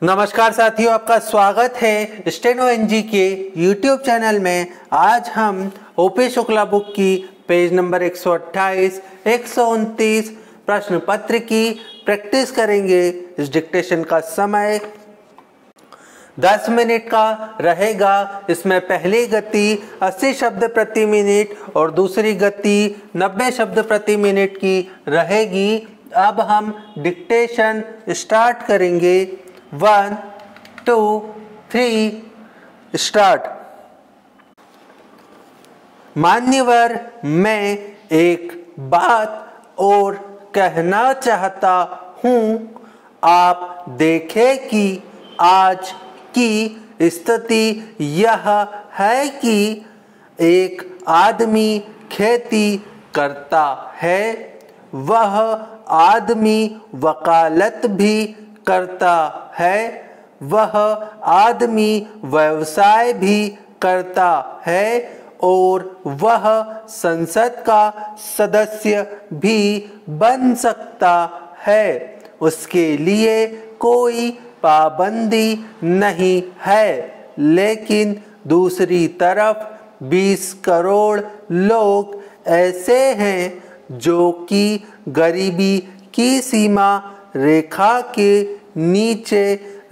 नमस्कार साथियों, आपका स्वागत है स्टेनो एनजी के यूट्यूब चैनल में। आज हम ओपी शुक्ला बुक की पेज नंबर 128, 129 प्रश्न पत्र की प्रैक्टिस करेंगे। इस डिक्टेशन का समय 10 मिनट का रहेगा। इसमें पहली गति 80 शब्द प्रति मिनट और दूसरी गति 90 शब्द प्रति मिनट की रहेगी। अब हम डिक्टेशन स्टार्ट करेंगे। 1, 2, 3 स्टार्ट। मान्यवर, मैं एक बात और कहना चाहता हूँ। आप देखें कि आज की स्थिति यह है कि एक आदमी खेती करता है, वह आदमी वकालत भी करता है, वह आदमी व्यवसाय भी करता है और वह संसद का सदस्य भी बन सकता है। उसके लिए कोई पाबंदी नहीं है। लेकिन दूसरी तरफ 20 करोड़ लोग ऐसे हैं जो कि गरीबी की सीमा रेखा के नीचे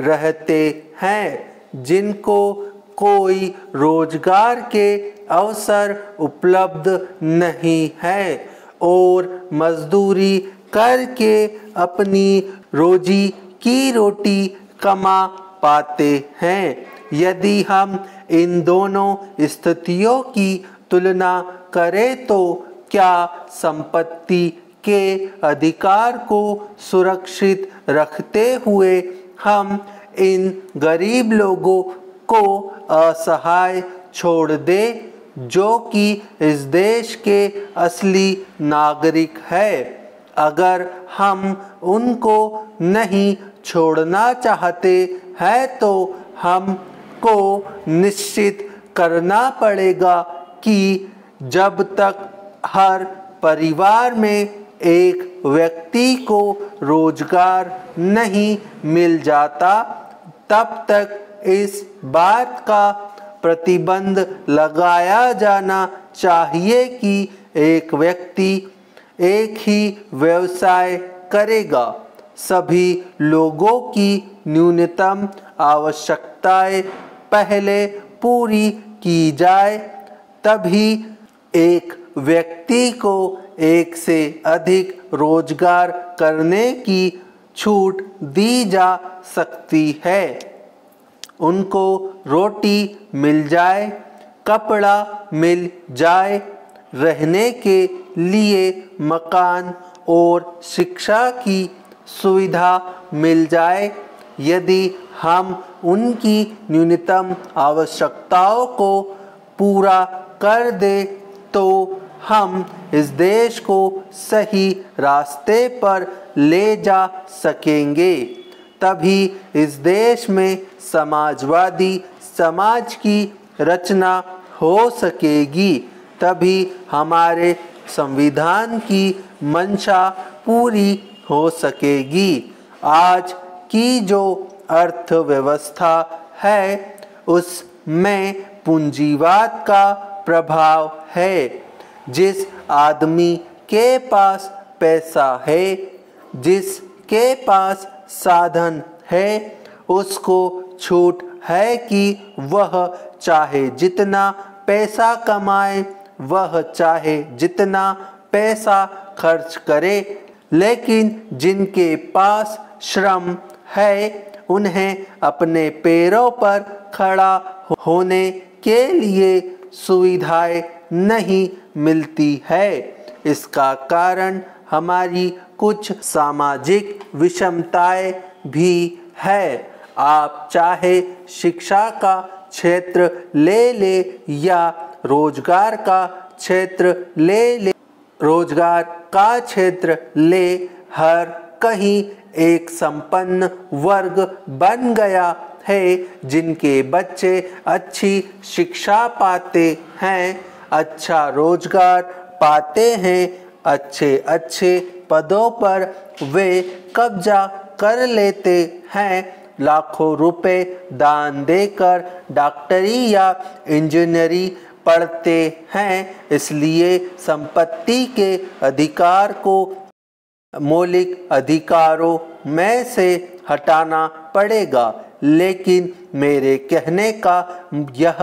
रहते हैं, जिनको कोई रोजगार के अवसर उपलब्ध नहीं है और मजदूरी करके अपनी रोजी की रोटी कमा पाते हैं। यदि हम इन दोनों स्थितियों की तुलना करें तो क्या संपत्ति के अधिकार को सुरक्षित रखते हुए हम इन गरीब लोगों को असहाय छोड़ दें जो कि इस देश के असली नागरिक है? अगर हम उनको नहीं छोड़ना चाहते हैं तो हमको निश्चित करना पड़ेगा कि जब तक हर परिवार में एक व्यक्ति को रोजगार नहीं मिल जाता, तब तक इस बात का प्रतिबंध लगाया जाना चाहिए कि एक व्यक्ति एक ही व्यवसाय करेगा। सभी लोगों की न्यूनतम आवश्यकताएं पहले पूरी की जाए, तभी एक व्यक्ति को एक से अधिक रोजगार करने की छूट दी जा सकती है। उनको रोटी मिल जाए, कपड़ा मिल जाए, रहने के लिए मकान और शिक्षा की सुविधा मिल जाए। यदि हम उनकी न्यूनतम आवश्यकताओं को पूरा कर दें तो हम इस देश को सही रास्ते पर ले जा सकेंगे। तभी इस देश में समाजवादी समाज की रचना हो सकेगी। तभी हमारे संविधान की मंशा पूरी हो सकेगी। आज की जो अर्थव्यवस्था है उसमें पूंजीवाद का प्रभाव है। जिस आदमी के पास पैसा है, जिसके पास साधन है, उसको छूट है कि वह चाहे जितना पैसा कमाए, वह चाहे जितना पैसा खर्च करे। लेकिन जिनके पास श्रम है, उन्हें अपने पैरों पर खड़ा होने के लिए सुविधाएं नहीं मिलती है। इसका कारण हमारी कुछ सामाजिक विषमताएं भी है। आप चाहे शिक्षा का क्षेत्र ले ले या रोजगार का क्षेत्र ले, रोजगार का क्षेत्र ले, हर कहीं एक संपन्न वर्ग बन गया है जिनके बच्चे अच्छी शिक्षा पाते हैं, अच्छा रोजगार पाते हैं, अच्छे अच्छे पदों पर वे कब्जा कर लेते हैं लाखों रुपए दान देकर डॉक्टरी या इंजीनियरिंग पढ़ते हैं, इसलिए संपत्ति के अधिकार को मौलिक अधिकारों में से हटाना पड़ेगा। लेकिन मेरे कहने का यह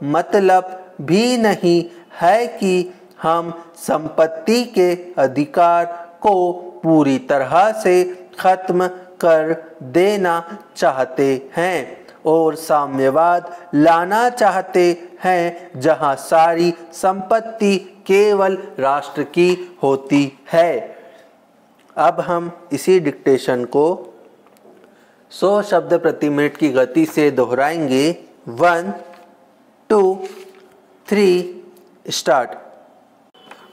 मतलब भी नहीं है कि हम संपत्ति के अधिकार को पूरी तरह से खत्म कर देना चाहते हैं और साम्यवाद लाना चाहते हैं, जहां सारी संपत्ति केवल राष्ट्र की होती है। अब हम इसी डिक्टेशन को 100 शब्द प्रति मिनट की गति से दोहराएंगे। 1 2 3 स्टार्ट।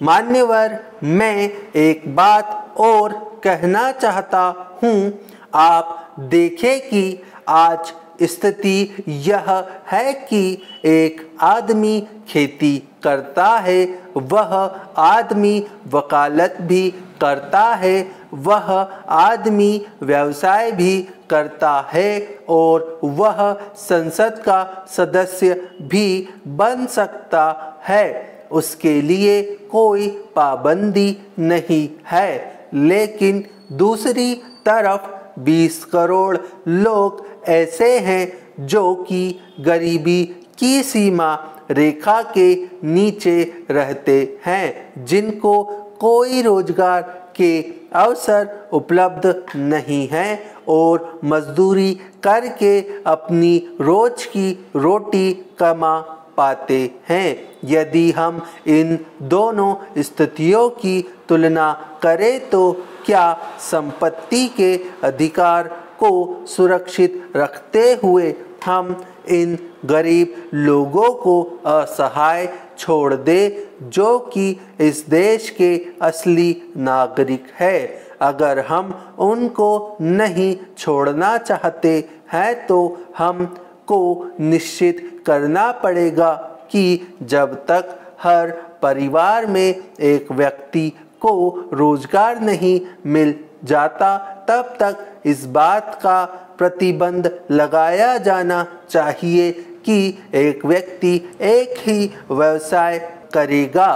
मान्यवर, मैं एक बात और कहना चाहता हूँ। आप देखें कि आज स्थिति यह है कि एक आदमी खेती करता है, वह आदमी वकालत भी करता है, वह आदमी व्यवसाय भी करता है और वह संसद का सदस्य भी बन सकता है। उसके लिए कोई पाबंदी नहीं है। लेकिन दूसरी तरफ 20 करोड़ लोग ऐसे हैं जो कि गरीबी की सीमा रेखा के नीचे रहते हैं, जिनको कोई रोजगार के अवसर उपलब्ध नहीं है और मजदूरी करके अपनी रोज की रोटी कमा पाते हैं। यदि हम इन दोनों स्थितियों की तुलना करें तो क्या संपत्ति के अधिकार को सुरक्षित रखते हुए हम इन गरीब लोगों को असहाय छोड़ दे जो कि इस देश के असली नागरिक है? अगर हम उनको नहीं छोड़ना चाहते हैं तो हम को निश्चित करना पड़ेगा कि जब तक हर परिवार में एक व्यक्ति को रोजगार नहीं मिल जाता तब तक इस बात का प्रतिबंध लगाया जाना चाहिए कि एक व्यक्ति एक ही व्यवसाय करेगा।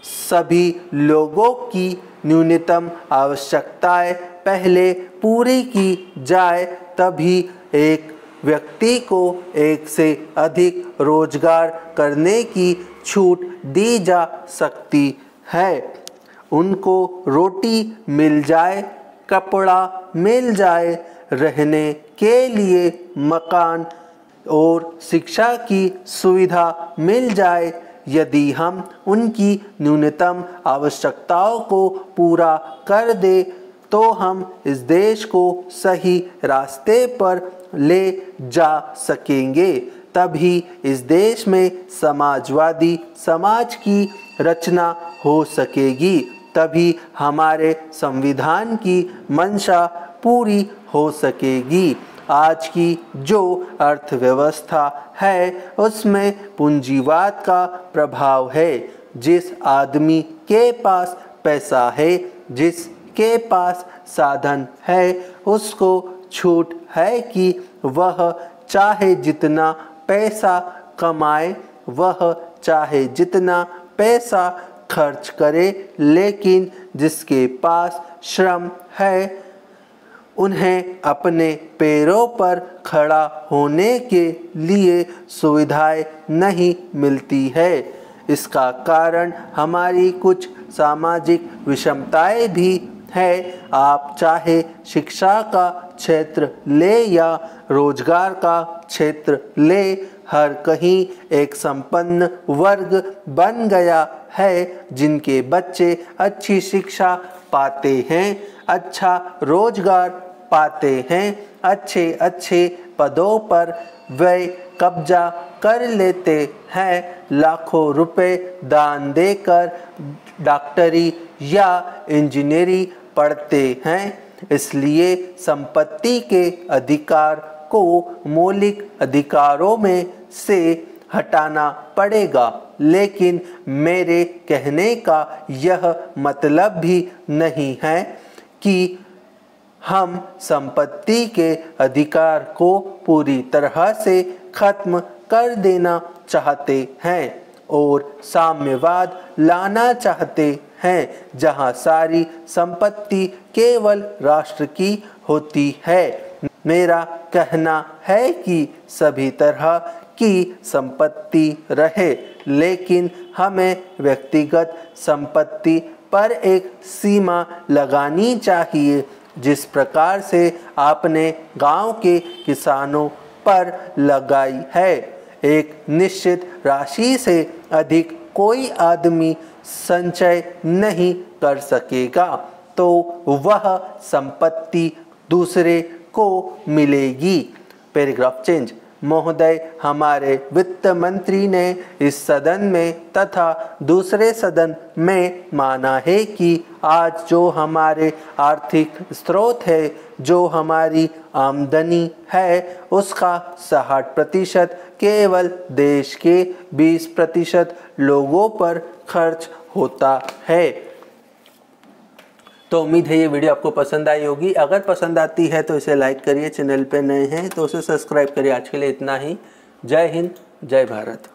सभी लोगों की न्यूनतम आवश्यकताएं पहले पूरी की जाए, तभी एक व्यक्ति को एक से अधिक रोजगार करने की छूट दी जा सकती है। उनको रोटी मिल जाए, कपड़ा मिल जाए, रहने के लिए मकान और शिक्षा की सुविधा मिल जाए। यदि हम उनकी न्यूनतम आवश्यकताओं को पूरा कर दे तो हम इस देश को सही रास्ते पर ले जा सकेंगे। तभी इस देश में समाजवादी समाज की रचना हो सकेगी। तभी हमारे संविधान की मंशा पूरी हो सकेगी। आज की जो अर्थव्यवस्था है उसमें पूंजीवाद का प्रभाव है। जिस आदमी के पास पैसा है, जिसके पास साधन है, उसको छूट है कि वह चाहे जितना पैसा कमाए, वह चाहे जितना पैसा खर्च करे, लेकिन जिसके पास श्रम है उन्हें अपने पैरों पर खड़ा होने के लिए सुविधाएं नहीं मिलती है। इसका कारण हमारी कुछ सामाजिक विषमताएं भी है। आप चाहे शिक्षा का क्षेत्र ले या रोजगार का क्षेत्र ले, हर कहीं एक संपन्न वर्ग बन गया है जिनके बच्चे अच्छी शिक्षा पाते हैं, अच्छा रोजगार पाते हैं, अच्छे अच्छे पदों पर वे कब्जा कर लेते हैं, लाखों रुपए दान देकर डॉक्टरी या इंजीनियरिंग पढ़ते हैं। इसलिए संपत्ति के अधिकार को मौलिक अधिकारों में से हटाना पड़ेगा। लेकिन मेरे कहने का यह मतलब भी नहीं है कि हम संपत्ति के अधिकार को पूरी तरह से खत्म कर देना चाहते हैं और साम्यवाद लाना चाहते हैं, जहां सारी संपत्ति केवल राष्ट्र की होती है। मेरा कहना है कि सभी तरह की संपत्ति रहे, लेकिन हमें व्यक्तिगत संपत्ति पर एक सीमा लगानी चाहिए। जिस प्रकार से आपने गांव के किसानों पर लगाई है, एक निश्चित राशि से अधिक कोई आदमी संचय नहीं कर सकेगा, तो वह संपत्ति दूसरे को मिलेगी। Paragraph change. महोदय, हमारे वित्त मंत्री ने इस सदन में तथा दूसरे सदन में माना है कि आज जो हमारे आर्थिक स्रोत है, जो हमारी आमदनी है, उसका 60% केवल देश के 20% लोगों पर खर्च होता है। तो उम्मीद है ये वीडियो आपको पसंद आई होगी। अगर पसंद आती है तो इसे लाइक करिए, चैनल पे नए हैं तो उसे सब्सक्राइब करिए। आज के लिए इतना ही। जय हिंद, जय भारत।